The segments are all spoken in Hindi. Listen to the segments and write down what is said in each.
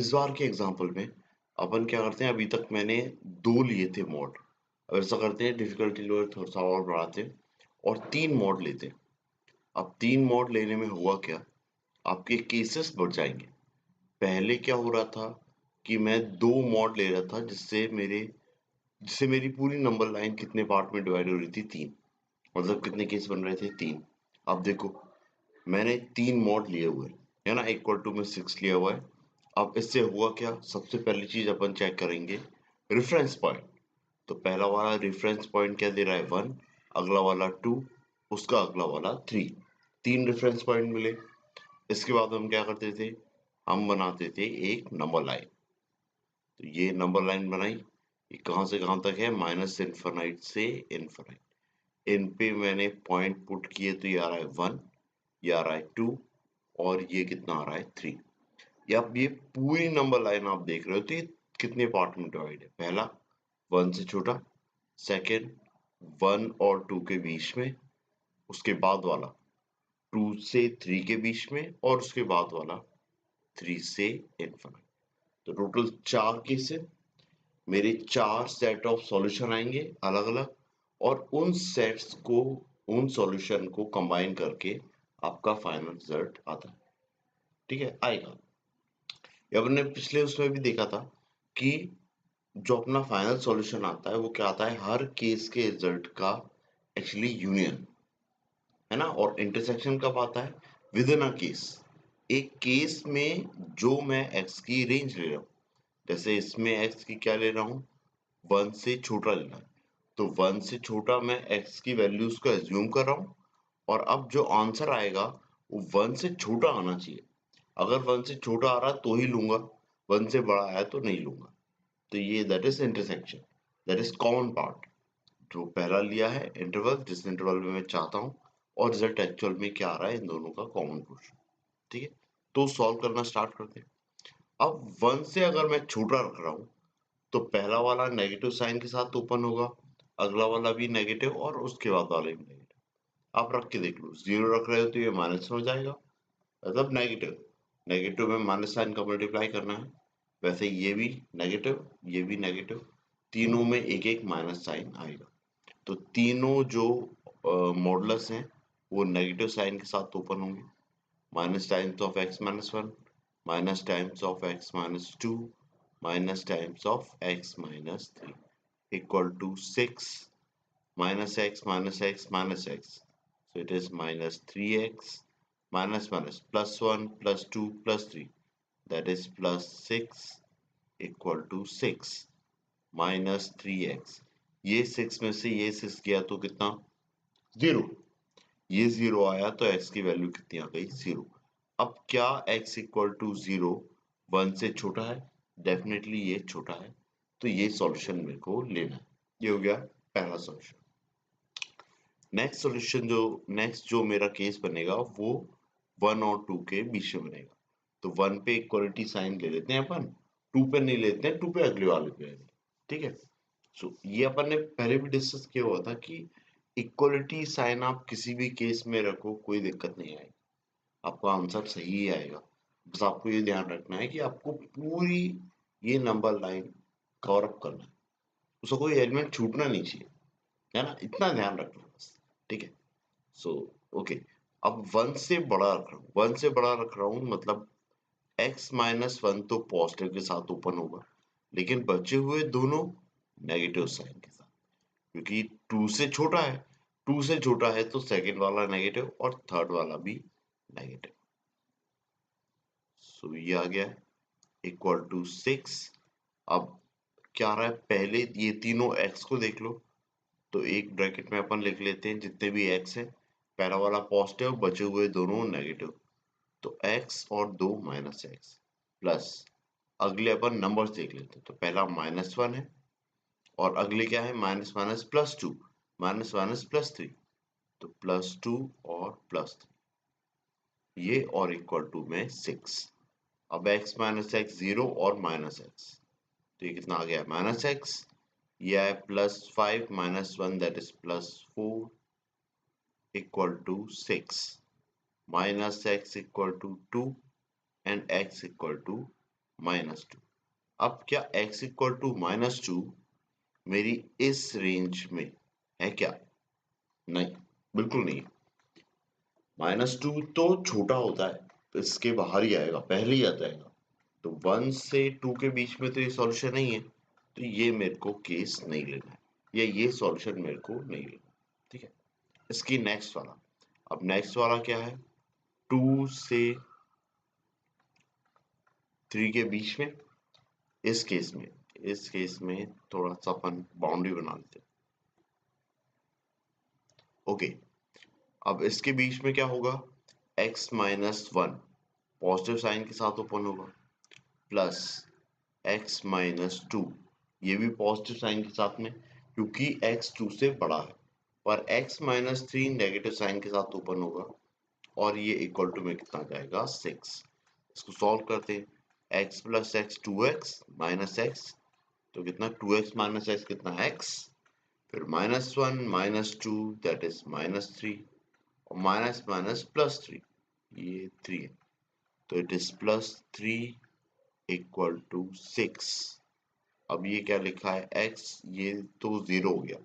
इस बार के एग्जाम्पल में अपन क्या करते हैं, अभी तक मैंने 2 लिए थे मॉड। अब ऐसा करते हैं, डिफिकल्टी लेवल थोड़ा सा और बढ़ाते हैं और 3 मॉड लेते हैं। अब 3 मॉड लेने में हुआ क्या, आपके केसेस बढ़ जाएंगे। पहले क्या हो रहा था कि मैं 2 मॉड ले रहा था जिससे मेरी पूरी नंबर लाइन कितने पार्ट में डिवाइड हो रही थी, 3। मतलब कितने केस बन रहे थे, 3। अब देखो, मैंने 3 मॉड लिए हुए हैं, है ना। इक्वल टू में 6 लिया हुआ है। अब इससे हुआ क्या, सबसे पहली चीज अपन चेक करेंगे रेफरेंस पॉइंट। तो पहला वाला रेफरेंस पॉइंट क्या दे रहा है, 1। अगला वाला 2। उसका अगला वाला 3। 3 रेफरेंस पॉइंट मिले। इसके बाद हम क्या करते थे, हम बनाते थे एक नंबर लाइन। तो ये नंबर लाइन बनाई। ये कहां से कहां तक है, माइनस इनफाइनाइट से इनफाइनाइट। इन पे मैंने पॉइंट पुट किए तो ये आ रहा है 1, ये आ रहा है 2, और ये कितना आ रहा है, 3। या अब ये पूरी नंबर लाइन आप देख रहे हो तो ये कितने पार्ट में डिवाइड है। पहला 1 से छोटा, सेकंड 1 और 2 के बीच में, उसके बाद वाला 2 से 3 के बीच में, और उसके बाद वाला 3 से इनफिनिट। तो टोटल 4 केस है। मेरे 4 सेट ऑफ सॉल्यूशन आएंगे अलग अलग, और उन सॉल्यूशन को कंबाइन करके आपका फाइनल रिजल्ट आता है। ठीक है, आएगा। ये अपने पिछले उसमें भी देखा था कि जो अपना फाइनल सॉल्यूशन आता है वो क्या आता है, हर केस के रिजल्ट का एक्चुअली यूनियन, है ना। और इंटरसेक्शन कब आता है, विद इन अ केस। एक केस में जो मैं एक्स की रेंज ले रहा हूँ, जैसे इसमें एक्स की क्या ले रहा हूँ, 1 से छोटा लेना है। तो 1 से छोटा मैं एक्स की वैल्यूज को एज्यूम कर रहा हूँ, और अब जो आंसर आएगा वो 1 से छोटा आना चाहिए। अगर 1 से छोटा आ रहा तो ही लूंगा, 1 से बड़ा आया तो नहीं लूंगा। तो ये that is intersection, that is common part. जो पहला लिया है इंटरवल, जिस इंटरवल में मैं चाहता हूँ, और रिजल्ट एक्चुअल में क्या आ रहा है, इन दोनों का कॉमन पोर्शन। ठीक है, तो सॉल्व करना स्टार्ट करते हैं। अब 1 से अगर मैं छोटा रख रहा हूँ तो पहला वाला नेगेटिव साइन के साथ ओपन होगा, अगला वाला भी नेगेटिव, और उसके बाद वाला भी नेगेटिव। आप रख के देख लो, 0 रख रहे हो तो ये माइनस में हो जाएगा, मतलब नेगेटिव। नेगेटिव में माइनस साइन का मल्टीप्लाई करना है। वैसे ये भी नेगेटिव, ये भी नेगेटिव, तीनों में एक एक माइनस साइन आएगा। तो तीनों जो मॉडुलस हैं वो नेगेटिव साइन के साथ ओपन होंगे। Minus times of X minus 1, minus times of X minus 2, minus times of X minus 3, equal to 6 minus x minus x minus x. So it is minus 3x minus minus plus 1 plus 2 plus 3, that is plus 6, equal to 6 minus 3x. ये 6 में से ये 6 गया तो कितना, 0। ये 0 आया तो x की वैल्यू कितनी आ गई, 0। अब क्या x इक्वल टू 0 1 से छोटा है, डेफिनेटली ये छोटा है। तो ये सॉल्यूशन मेरे को लेना है। ये हो गया पहला सॉल्यूशन। नेक्स्ट जो मेरा केस बनेगा वो 1 और 2 के बीच में बनेगा। तो 1 पे इक्वलिटी साइन ले लेते हैं अपन, 2 पे नहीं लेते हैं, 2 पे अगले वाले पे आएंगे। ठीक है। सो ये अपन ने पहले भी डिस्कस किया हुआ था कि इक्वलिटी साइन आप किसी भी केस में रखो, कोई दिक्कत नहीं आएगी, आपका आंसर सही ही आएगा। बस आपको ये ध्यान रखना है कि आपको पूरी ये नंबर लाइन कवर अप करना है, उसका कोई एलिमेंट छूटना नहीं चाहिए, है ना। इतना ध्यान रखना बस। ठीक है। So okay. अब 1 से बड़ा रख रहा हूँ, 1 से बड़ा रख रहा हूँ मतलब x माइनस 1 तो पॉजिटिव के साथ ओपन होगा, लेकिन बचे हुए दोनों नेगेटिव साइन के साथ, क्योंकि 2 से छोटा है। 2 से छोटा है तो सेकंड वाला नेगेटिव और थर्ड वाला भी नेगेटिव। सो ये आ गया इक्वल टू 6। अब क्या आ रहा है, पहले ये तीनों x को देख लो। तो एक ब्रैकेट में अपन लिख लेते हैं जितने भी x है, पहला वाला पॉजिटिव, बचे हुए दोनों नेगेटिव। तो x और 2 माइनस एक्स, प्लस अगले अपन नंबर्स देख लेते हैं। तो पहला -1 है, और अगले क्या है, minus minus plus 2, minus minus plus 3। तो +2 और +3, ये और इक्वल टू में 6। अब x माइनस एक्स 0 और माइनस एक्स, तो ये कितना आ गया, -x। ये है +5 minus 1, that is +4, equal to 6, minus x equal to 2 and x equal to -2। अब क्या x इक्वल टू -2 मेरी इस रेंज में है क्या? नहीं, बिल्कुल नहीं। -2 तो छोटा होता है, तो इसके बाहर ही आएगा, पहले ही आ जाएगा। तो 1 से 2 के बीच में तो ये सॉल्यूशन नहीं है, तो ये मेरे को केस नहीं लेना है, या ये सॉल्यूशन मेरे को नहीं लेना। ठीक है, इसकी नेक्स्ट वाला। अब नेक्स्ट वाला क्या है? 2 से 3 के बीच में। इस केस में थोड़ा सा अपन बाउंड्री बना लेते हैं। ओके, अब इसके बीच में क्या होगा? x-1 पॉजिटिव साइन के साथ ओपन होगा, प्लस x-2 ये भी पॉजिटिव साइन के साथ में, क्योंकि x 2 से बड़ा है। पर x-3 नेगेटिव साइन के साथ ओपन होगा, और ये इक्वल टू में कितना जाएगा? 6। इसको सॉल्व करते हैं। x plus x 2x minus x, तो कितना? 2x माइनस एक्स कितना? x। फिर -1 -2 दैट इज -3, और माइनस माइनस +3, ये 3 है, तो इट इज +3 इक्वल टू 6। अब ये क्या लिखा है? x, ये तो 0 हो गया,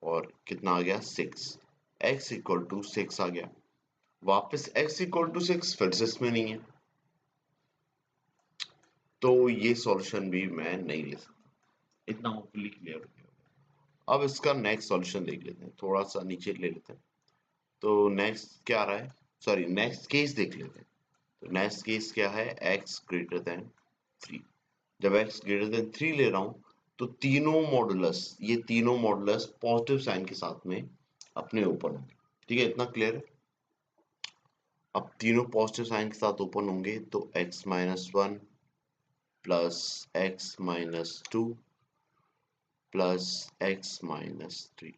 और कितना आ गया? 6। x इक्वल टू 6 आ गया। वापस x इक्वल टू 6 फिर से इसमें नहीं है, तो ये सॉल्यूशन भी मैं नहीं ले सकता। इतना होपफुली क्लियर हो गया। अब इसका नेक्स्ट सॉल्यूशन देख लेते हैं, थोड़ा सा नीचे ले लेते हैं। तो नेक्स्ट क्या आ रहा है? सॉरी, नेक्स्ट केस देख लेते हैं। तो नेक्स्ट केस क्या है? x greater than 3। जब x ग्रेटर देन 3 ले रहा हूं, तो तीनों मॉडुलस, ये तीनों मॉडुलस पॉजिटिव साइन के साथ में अपने ओपन होंगे। ठीक है, इतना क्लियर है? अब तीनों पॉजिटिव साइन के साथ ओपन होंगे, तो x-1 plus x-2 plus x-3,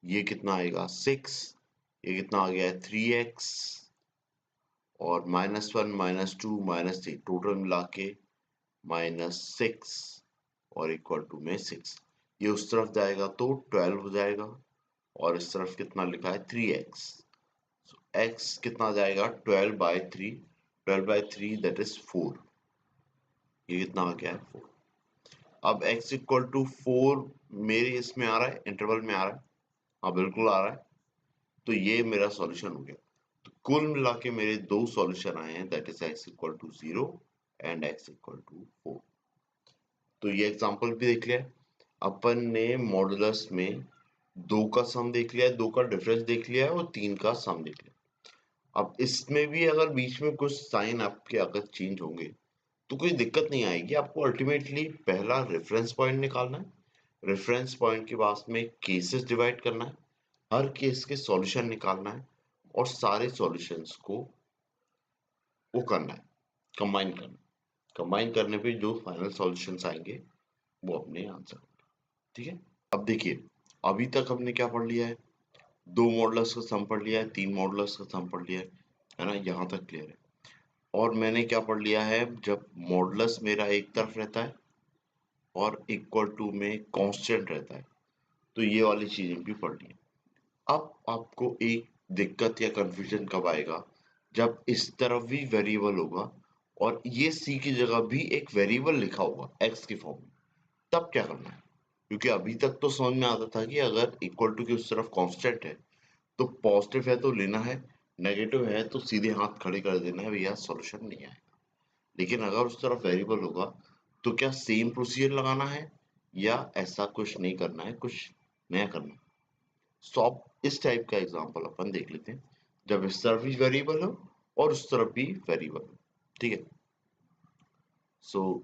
ये कितना आएगा? 6। ये कितना आ गया है? 3x, और -1 -2 -3 टोटल मिला के -6, और इक्वल टू में 6। ये उस तरफ जाएगा तो 12 हो जाएगा, और इस तरफ कितना लिखा है? 3x। x कितना जाएगा? 12/3, 12/3 दैट इज 4। ये कितना आ गया है? 4। अब x इक्वल टू 4 मेरे इसमें आ रहा है, इंटरवल में आ रहा है। हाँ, बिल्कुल आ रहा है। तो ये मेरा सॉल्यूशन हो गया। तो कुल मिला के मेरे दो सॉल्यूशन आए हैं, that is x equal to 0 and x equal to 4। तो ये एग्जांपल भी देख लिया। अपन ने मॉडुलस में 2 का सम देख लिया है, 2 का डिफरेंस देख लिया है, और 3 का सम देख लिया। अब इसमें भी अगर बीच में कुछ साइन आपके अगर चेंज होंगे, तो कोई दिक्कत नहीं आएगी। आपको अल्टीमेटली पहला रेफरेंस पॉइंट निकालना है, रेफरेंस पॉइंट के बाद में केसेस डिवाइड करना है, हर केस के सॉल्यूशन निकालना है, और सारे सॉल्यूशंस को वो करना है, कंबाइन करना है। कंबाइन करने पे जो फाइनल सॉल्यूशंस आएंगे वो अपने आंसर होंगे। ठीक है, अब देखिए, अभी तक हमने क्या पढ़ लिया है? 2 मॉडुलस का सम पढ़ लिया है, 3 मॉडुलस का सम पढ़ लिया है ना? यहाँ तक क्लियर है। और मैंने क्या पढ़ लिया है? जब मॉडुलस मेरा एक तरफ रहता है और इक्वल टू में कांस्टेंट रहता है, तो ये वाली चीजें भी पढ़ ली है। अब आपको एक दिक्कत या कंफ्यूजन कब आएगा? जब इस तरफ भी वेरिएबल होगा, और ये c की जगह भी एक वेरिएबल लिखा होगा x की फॉर्म में, तब क्या करना है? क्योंकि अभी तक तो समझ में आता था कि अगर इक्वल टू की उस तरफ कांस्टेंट है, तो पॉजिटिव है तो लेना है, नेगेटिव है तो सीधे हाथ खड़े कर देना है, भैया सॉल्यूशन नहीं आएगा। लेकिन अगर उस तरफ वेरिएबल होगा, तो क्या सेम प्रोसीजर लगाना है, या ऐसा कुछ नहीं करना है, कुछ नया करना है? सॉप इस टाइप का एग्जांपल अपन देख लेते हैं, जब इस तरफ भी वेरिएबल हो और उस तरफ भी वेरिएबल हो। ठीक है, सो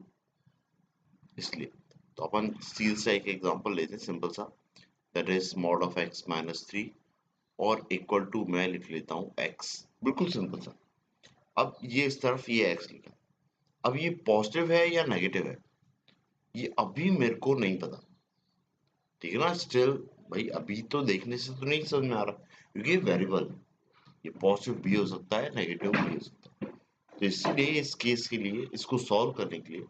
इसलिए तो अपन सीधे सा एक एग्जांपल लेते हैं, सिंपल सा, that is mod of x-3, और इक्वल टू मैं लिख लेता हूँ x, बिल्कुल सिंपल सा। अब ये इस तरफ ये x लिखा, अब ये पॉजिटिव है या नेगेटिव है, ये अभी मेरे को नहीं पता। ठीक है ना? स्टिल भाई, अभी तो देखने से तो नहीं समझ में आ रहा, क्योंकि वेरिएबल है, ये पॉजिटिव भी हो सकता है, नेगेटिव भी हो सकता है। तो इसलिए इस केस के लिए, इसको सॉल्व करने के लिए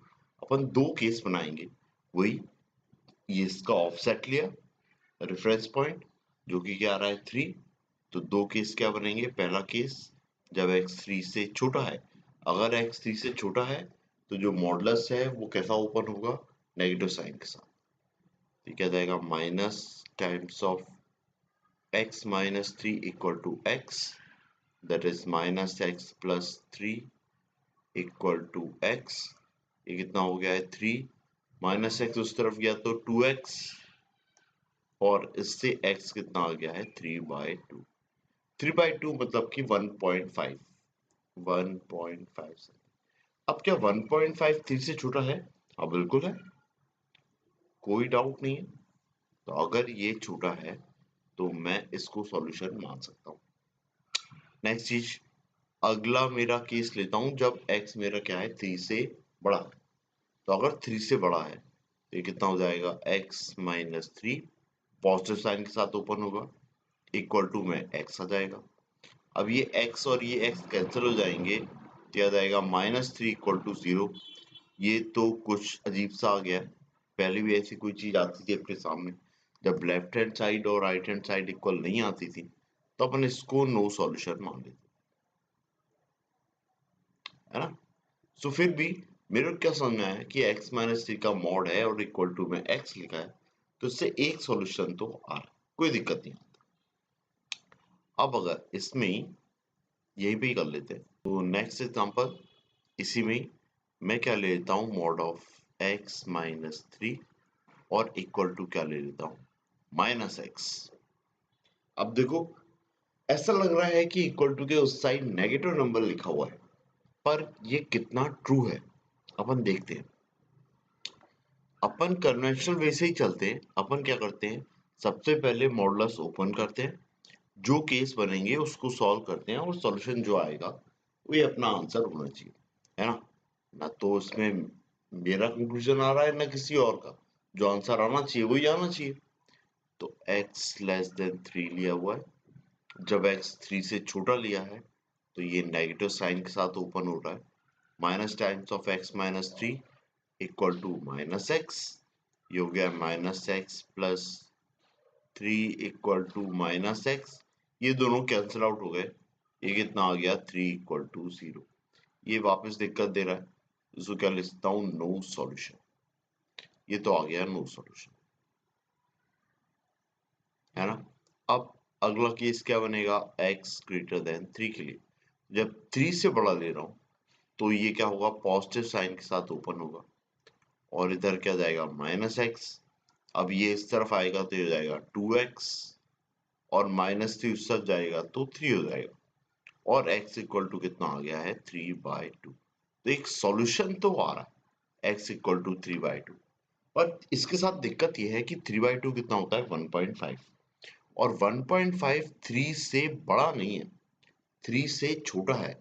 अपन दो केस बनाएंगे। वही, ये इसका ऑफसेट लिया, रेफरेंस पॉइंट जो कि क्या आ रहा है 3। तो दो केस क्या बनेंगे? पहला केस, जब x 3 से छोटा है, अगर x 3 से छोटा है तो जो मॉडुलस है वो कैसा ओपन होगा, नेगेटिव साइन के साथ। तो क्या जाएगा, minus times of x minus 3 equal to x, that is minus x plus 3 equal to x। ये कितना हो गया है 3, माइनस x उस तरफ गया तो 2x, और इससे x कितना आ गया है 3/2। 3/2 मतलब कि 1.5, 1.5। अब क्या 1.5 3 से छोटा है? हाँ बिल्कुल है, कोई डाउट नहीं है। तो अगर ये छोटा है तो मैं इसको सॉल्यूशन मान सकता हूँ। नेक्स्ट चीज, अगला मेरा केस लेता हूँ जब x मेरा क्या है 3 से बड़ा है। तो अगर 3 से बड़ा है तो ये कितना हो जाएगा, x माइनस 3 पॉजिटिव साइन के साथ ओपन होगा, इक्वल टू में x आ जाएगा। अब ये x और ये x कैंसिल हो जाएंगे तो आ जाएगा माइनस 3 इक्वल टू 0। ये तो कुछ अजीब सा आ गया है, पहले भी ऐसी कोई चीज आती थी अपने सामने, जब लेफ्ट हैंड साइड और राइट हैंड साइड इक्वल नहीं आती थी तो अपन इसको नो सॉल्यूशन मान लेते, है ना। सो फिर भी मेरे को क्या समझ में आया कि x माइनस 3 का मॉड है और इक्वल टू में x लिखा है, तो इससे एक सॉल्यूशन तो आ रहा है, कोई दिक्कत नहीं। अब अगर इसमें ही यही भी कर लेते हैं तो नेक्स्ट एग्जांपल इसी में ही मैं क्या ले लेता हूँ, मॉड ऑफ x माइनस 3 और इक्वल टू क्या ले लेता हूँ, माइनस x। अब देखो ऐसा लग रहा है कि इक्वल टू के उस साइड नेगेटिव नंबर लिखा हुआ है, पर ये कितना ट्रू है अपन देखते हैं। अपन कन्वेंशनल वे से ही चलते हैं। अपन क्या करते हैं, सबसे पहले मॉडुलस ओपन करते हैं, जो केस बनेंगे उसको सॉल्व करते हैं, और सॉल्यूशन जो आएगा वो ये अपना आंसर होना चाहिए, है ना। ना तो इसमें मेरा कंक्लूजन आ रहा है ना किसी और का, जो आंसर आना चाहिए वही आना चाहिए। तो x लेस देन 3 लिया हुआ है, जब x 3 से छोटा लिया है तो ये नेगेटिव साइन के साथ ओपन हो रहा है, minus times of x minus 3 equal to minus X. ये हो गया minus X plus 3 equal to minus X, ये दोनों कैंसिल आउट हो गए, ये कितना आ गया 3 इक्वल टू 0। ये वापस दिक्कत दे रहा है, इसको क्या लिखता हूँ, नो सॉल्यूशन। ये तो आ गया नो सॉल्यूशन, है ना। अब अगला केस क्या बनेगा, x ग्रेटर देन 3 के लिए, जब 3 से बड़ा ले रहा हूं तो ये क्या होगा, पॉजिटिव साइन के साथ ओपन होगा, और इधर क्या जाएगा माइनस एक्स। अब ये इस तरफ आएगा तो ये हो जाएगा 2x, और माइनस 3 उस तरफ जाएगा तो 3 हो जाएगा, और x इक्वल टू कितना आ गया है 3/2। तो एक सॉल्यूशन तो आ रहा है x इक्वल टू 3/2, पर इसके साथ दिक्कत ये है कि 3/2 कितना होता है 1.5, और 1.5 3 से बड़ा नहीं है, 3 से छोटा है।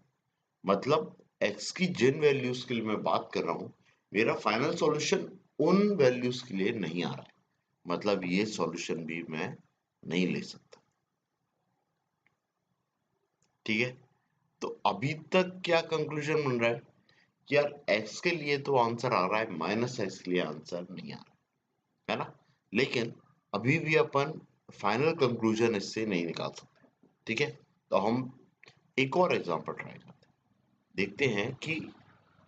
मतलब x की जिन वैल्यूज के लिए मैं बात कर रहा हूं, मेरा फाइनल सॉल्यूशन उन वैल्यूज के लिए नहीं आ रहा है, मतलब ये सॉल्यूशन भी मैं नहीं ले सकता। ठीक है, तो अभी तक क्या कंक्लूजन बन रहा है कि यार x के लिए तो आंसर आ रहा है, माइनस एक्स के लिए आंसर नहीं आ रहा है ना। लेकिन अभी भी अपन फाइनल कंक्लूजन इससे नहीं निकाल सकते। ठीक है, तो हम एक और एग्जांपल ट्राई करते हैं, देखते हैं कि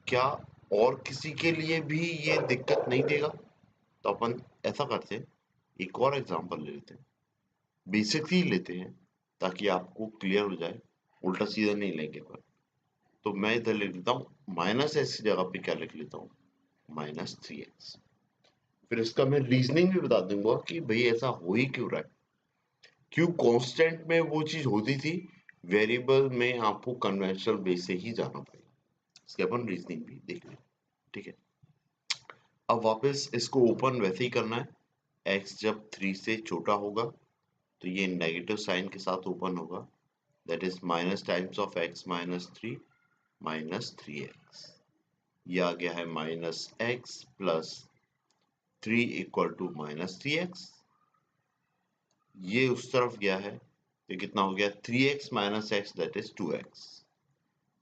क्या और किसी के लिए भी ये दिक्कत नहीं देगा। तो अपन ऐसा करते हैं, एक और एग्जांपल ले लेते हैं, बेसिक ही लेते हैं ताकि आपको क्लियर हो जाए, उल्टा सीधा नहीं लेंगे अपन। तो मैं इधर लिख लेता हूँ माइनस एक्स की जगह पे क्या लिख लेता हूँ, -3x। फिर इसका मैं रीजनिंग भी बता दूंगा कि भाई ऐसा हो ही क्यों रहा है, क्यों कांस्टेंट में वो चीज होती थी, वेरिएबल में आपको कन्वेंशनल बेस से ही जाना पड़ेगा। इसके अपन रीजनिंग भी देख लें। ठीक है, अब वापस इसको ओपन वैसे ही करना है, x जब 3 से छोटा होगा तो ये नेगेटिव साइन के साथ ओपन होगा, that is minus times of x minus 3 -3x। ये आ गया है minus X plus 3 equal to -3x। ये उस तरफ गया है, ये कितना हो गया 3x minus x, that is 2x,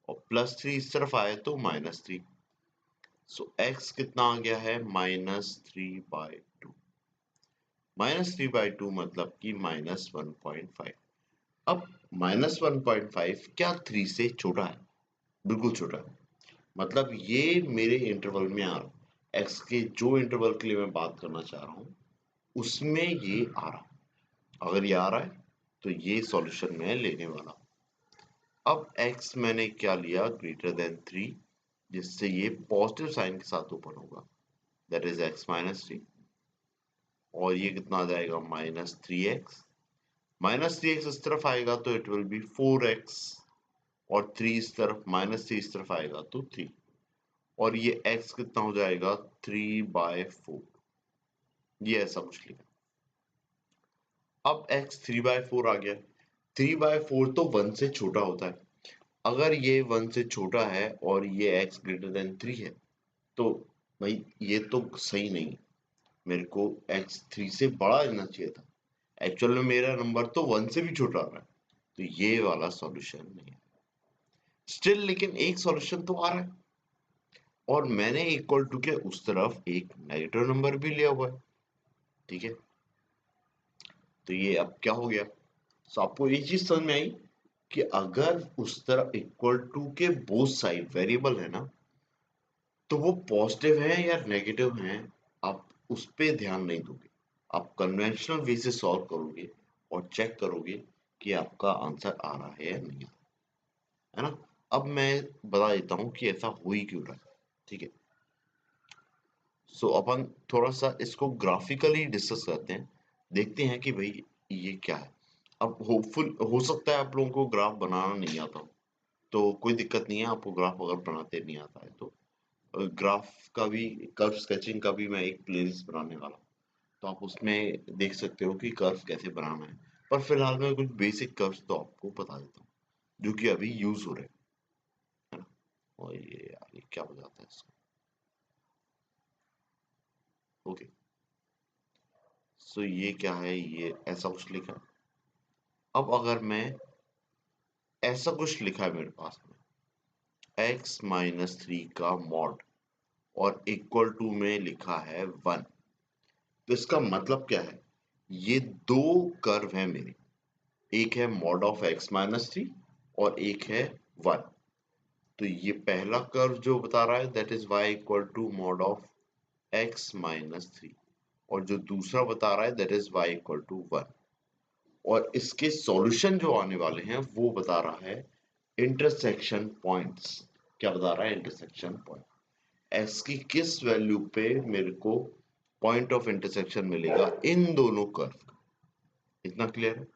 और प्लस 3 इस तरफ आया तो -3। सो x कितना आ गया है -3/2। -3/2 मतलब कि -1.5। अब -1.5 क्या 3 से छोटा है? बिल्कुल छोटा है। मतलब ये मेरे इंटरवल में आ रहा है, x के जो इंटरवल के लिए मैं बात करना चाह रहा हूँ उसमें ये आ रहा है। अगर ये आ रहा है तो ये सॉल्यूशन मैं लेने वाला हूँ। अब x मैंने क्या लिया, ग्रेटर देन 3, जिससे ये पॉजिटिव साइन के साथ ओपन होगा, दैट इज x माइनस 3। और ये कितना आ जाएगा, माइनस 3x। माइनस 3x इस तरफ आएगा तो इट विल बी 4x, और 3 इस तरफ, माइनस 3 इस तरफ आएगा तो 3, और ये x कितना हो जाएगा, 3/4। ये ऐसा कुछ लिखा। अब x 3/4 आ गया। 3/4 तो 1 से छोटा होता है। अगर ये 1 से छोटा है और ये x ग्रेटर देन 3 है तो भाई ये तो सही नहीं। मेरे को x 3 से बड़ा लेना चाहिए था। एक्चुअल में मेरा नंबर तो 1 से भी छोटा आ रहा है, तो ये वाला सॉल्यूशन नहीं है। स्टिल लेकिन एक सॉल्यूशन तो आ रहा है, और मैंने इक्वल टू के उस तरफ एक नेगेटिव नंबर भी लिया हुआ है। ठीक है, तो ये अब क्या हो गया, सो आपको ये चीज समझ में आई कि अगर उस तरफ इक्वल टू के बोथ साइड वेरिएबल है ना, तो वो पॉजिटिव है या नेगेटिव है, आप उस पे ध्यान नहीं दोगे। आप कन्वेंशनल वे से सॉल्व करोगे और चेक करोगे कि आपका आंसर आ रहा है या नहीं आ रहा है ना। अब मैं बता देता हूँ कि ऐसा हो ही क्यों रहा है। ठीक है, सो अपन थोड़ा सा इसको ग्राफिकली डिस्कस करते हैं, देखते हैं कि भाई ये क्या है। अब होपफुल हो सकता है आप लोगों को ग्राफ बनाना नहीं आता हो, तो कोई दिक्कत नहीं है, आपको ग्राफ अगर बनाते नहीं आता है तो ग्राफ का भी, कर्व स्केचिंग का भी मैं एक प्लेलिस्ट बनाने वाला हूँ, तो आप उसमें देख सकते हो कि कर्व कैसे बनाना है। पर फिलहाल मैं कुछ बेसिक कर्व्स तो आपको बता देता हूँ जो कि अभी यूज हो रहे हैं, है ना। और ये यार ये क्या हो जाता है इसको, ओके। सो ये क्या है, ये ऐसा कुछ लिखा है। अब अगर मैं ऐसा कुछ लिखा है मेरे पास में, x-3 का मॉड, और इक्वल टू में लिखा है 1, तो इसका मतलब क्या है, ये दो कर्व हैं मेरे, एक है मॉड ऑफ x-3 और एक है 1। तो ये पहला कर्व जो बता रहा है that is y equal to mod of x-3, और जो दूसरा बता रहा है that is y equal to 1। और इसके सॉल्यूशन जो आने वाले हैं वो बता रहा है इंटरसेक्शन पॉइंट्स। क्या बता रहा है, इंटरसेक्शन पॉइंट, x की किस वैल्यू पे मेरे को पॉइंट ऑफ इंटरसेक्शन मिलेगा इन दोनों कर्व का। इतना क्लियर है।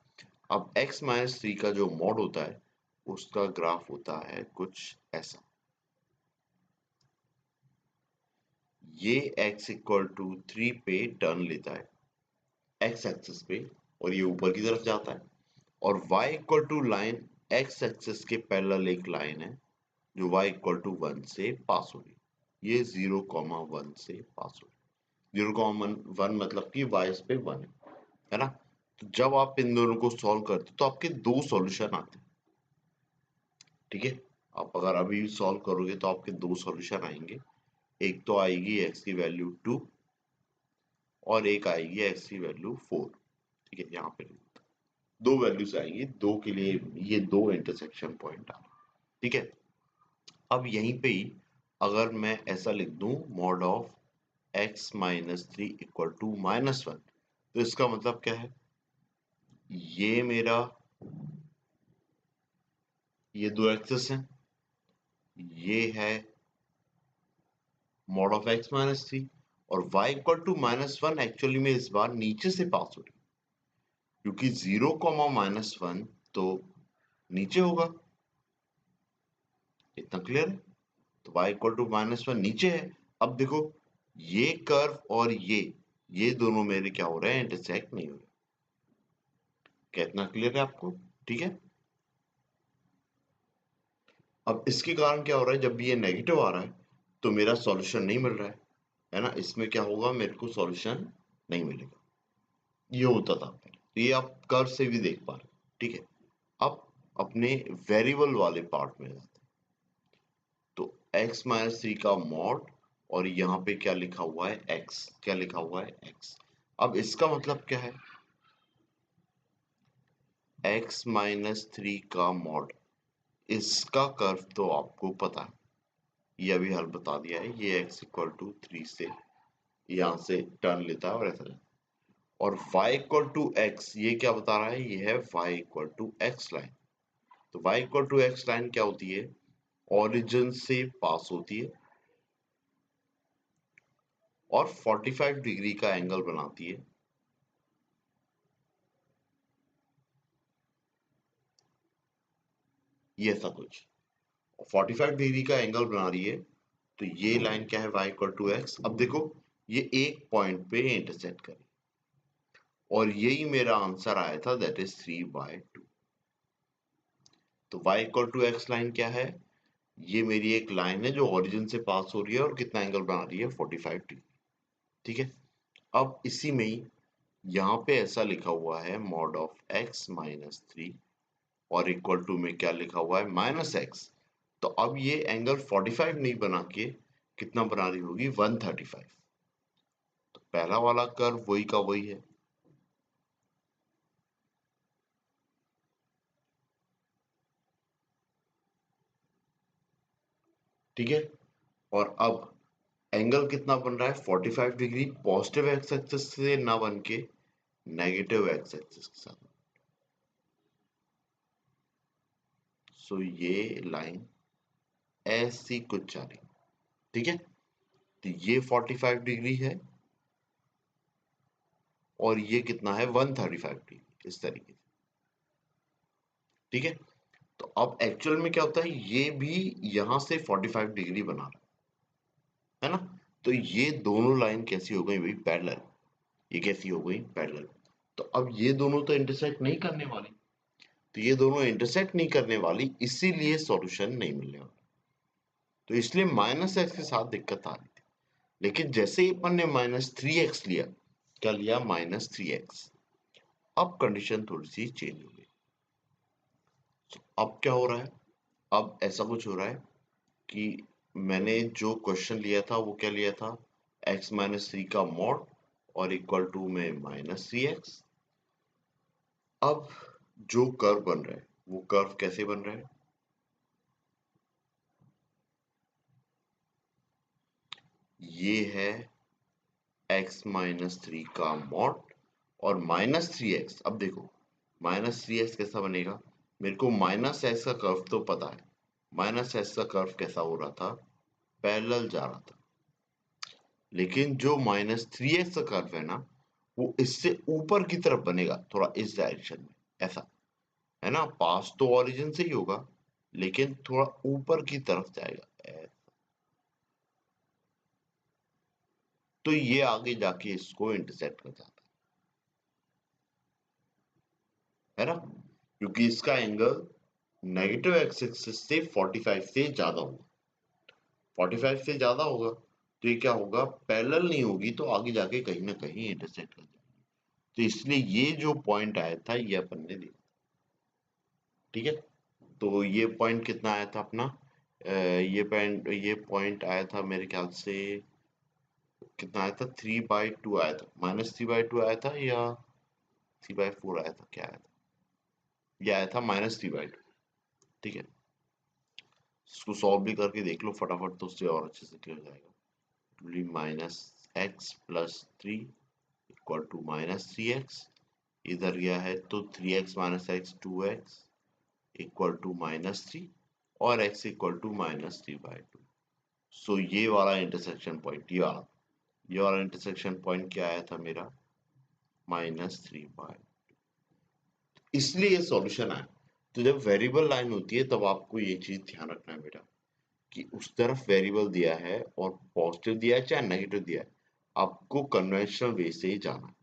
अब x-3 का जो मॉड होता है उसका ग्राफ होता है कुछ ऐसा, ये x इक्वल टू 3 पे टर्न लेता है x एक्सिस पे, और ये ऊपर की तरफ जाता है, और y equal to line x axis के पैरेलल एक लाइन है जो y इक्वल टू 1 से पास हो रही है। ये 0,1 से पास हो रही है। 0,1 मतलब कि y इस पे 1 है ना। तो जब आप इन दोनों को सॉल्व करते हो तो आपके दो सॉल्यूशन आते हैं। ठीक है, आप अगर अभी सॉल्व करोगे तो आपके दो सॉल्यूशन आएंगे। एक तो आएगी x की वैल्यू 2, और एक आएगी x की वैल्यू 4। ठीक है, यहाँ पे दो वैल्यूज आएंगी, दो के लिए ये दो इंटरसेक्शन पॉइंट आ रहे हैं। ठीक है, अब यहीं पे ही अगर मैं ऐसा लिख दूं mod of x-3 equal to -1, तो इसका मतलब क्या है, ये मेरा, ये दो एक्सिस हैं, ये है मॉड ऑफ x-3, और y इक्वल टू -1 एक्चुअली में इस बार नीचे से पास हो रही है, क्योंकि 0,-1 तो नीचे होगा। इतना क्लियर है। तो y इक्वल टू -1 नीचे है। अब देखो, ये कर्व और ये दोनों मेरे क्या हो रहे हैं, इंटरसेक्ट नहीं हो रहे। कितना क्लियर है आपको। ठीक है, अब इसके कारण क्या हो रहा है, जब भी ये नेगेटिव आ रहा है तो मेरा सॉल्यूशन नहीं मिल रहा है ना। इसमें क्या होगा, मेरे को सॉल्यूशन नहीं मिलेगा। ये होता था पहले, तो ये आप कर्व से भी देख पा रहे हो। ठीक है, अब अपने वेरिएबल वाले पार्ट में जाते हैं। तो x-3 का मॉड, और यहाँ पे क्या लिखा हुआ है, x, क्या लिखा हुआ है, x। अब इसका मतलब क्या है, x-3 का मॉड, इसका कर्व तो आपको पता है, ये अभी हल बता दिया है, ये x इक्वल टू 3 से यहाँ से टर्न लेता है और ऐसा जाता है। और y इक्वल टू x ये क्या बता रहा है, ये है y equal to x line. तो y equal to x line क्या होती है, ओरिजिन से पास होती है और 45 डिग्री का एंगल बनाती है। ये ऐसा कुछ 45 डिग्री का एंगल बना रही है। तो ये लाइन क्या है, y इक्वल टू एक्स। अब देखो ये एक पॉइंट पे इंटरसेक्ट करी और यही मेरा आंसर आया था, दैट इज 3/2। तो y equal to X line क्या है, ये मेरी एक लाइन है जो ओरिजिन से पास हो रही है और कितना एंगल बना रही है, 45 डिग्री। ठीक है, अब इसी में ही यहाँ पे ऐसा लिखा हुआ है मॉड ऑफ x माइनस 3 और इक्वल टू में क्या लिखा हुआ है, माइनस एक्स। तो अब ये एंगल 45 नहीं बना के कितना बना रही होगी, 135। तो पहला वाला कर्व वही का वही है। ठीक है, और अब एंगल कितना बन रहा है, 45 डिग्री पॉजिटिव एक्स एक्सिस से ना बन के नेगेटिव एक्स एक्सिस के साथ। सो ये लाइन ऐसी कुछ जा रही। ठीक है, तो ये 45 डिग्री है और ये कितना है, 135 डिग्री, इस तरीके से। ठीक है, तो अब एक्चुअल में क्या होता है, ये भी यहां से 45 डिग्री बना रहा है ना। तो ये दोनों लाइन कैसी हो गई भाई, पैरेलल। ये कैसी हो गई, पैरेलल। तो अब ये दोनों तो इंटरसेक्ट नहीं करने वाली। तो ये दोनों इंटरसेक्ट नहीं करने वाली, इसीलिए सॉल्यूशन नहीं मिलने वाला। तो इसलिए माइनस एक्स के साथ दिक्कत आ रही थी। लेकिन जैसे ही अपन ने माइनस 3x लिया, क्या लिया, माइनस 3x, अब कंडीशन थोड़ी सी चेंज हो गई। तो अब क्या हो रहा है, अब ऐसा कुछ हो रहा है कि मैंने जो क्वेश्चन लिया था वो क्या लिया था, x माइनस 3 का मॉड और इक्वल टू में माइनस 3x। अब जो कर्व बन रहा है वो कर्व कैसे बन रहा है, ये है x माइनस 3 का मॉड और माइनस 3x। अब देखो माइनस 3x कैसा बनेगा, मेरे को माइनस एक्स का कर्व तो पता है। माइनस एक्स का कर्व कैसा हो रहा था, पैरेलल जा रहा था। लेकिन जो माइनस 3x का कर्व है ना, वो इससे ऊपर की तरफ बनेगा, थोड़ा इस डायरेक्शन में, ऐसा है ना। पास तो ओरिजिन से ही होगा लेकिन थोड़ा ऊपर की तरफ जाएगा तो ये आगे जाके इसको इंटरसेक्ट कर जाता है ना, क्योंकि इसका एंगल नेगेटिव एक्स एक्सिस से 45 से ज्यादा होगा। 45 से ज्यादा होगा तो ये क्या होगा, पैरेलल नहीं होगी तो आगे जाके कहीं ना कहीं इंटरसेक्ट कर जाएगी। तो इसलिए ये जो पॉइंट आया था ये अपन ने देखा। ठीक है, तो ये पॉइंट कितना आया था अपना, ये पॉइंट आया था मेरे ख्याल से, कितना आया था, 3/2 आया था, -3/2 आया था या 3/4 आया था, क्या आया था, ये आया था -3/2। ठीक है, इसको सॉल्व भी करके देख लो फटाफट तो उससे और अच्छे से क्लियर हो जाएगा। Minus X plus 3 equal to minus 3x, इधर गया है तो 3x minus x 2x equal to -3 और x इक्वल टू -3/2। सो ये वाला इंटरसेक्शन पॉइंट, ये वाला इंटरसेक्शन पॉइंट क्या आया था मेरा, -3/2। इसलिए ये सॉल्यूशन आया। तो जब वेरिएबल लाइन होती है तब आपको ये चीज ध्यान रखना है बेटा, कि उस तरफ वेरिएबल दिया है और पॉजिटिव दिया है चाहे नेगेटिव दिया है, आपको कन्वेंशनल वे से ही जाना है।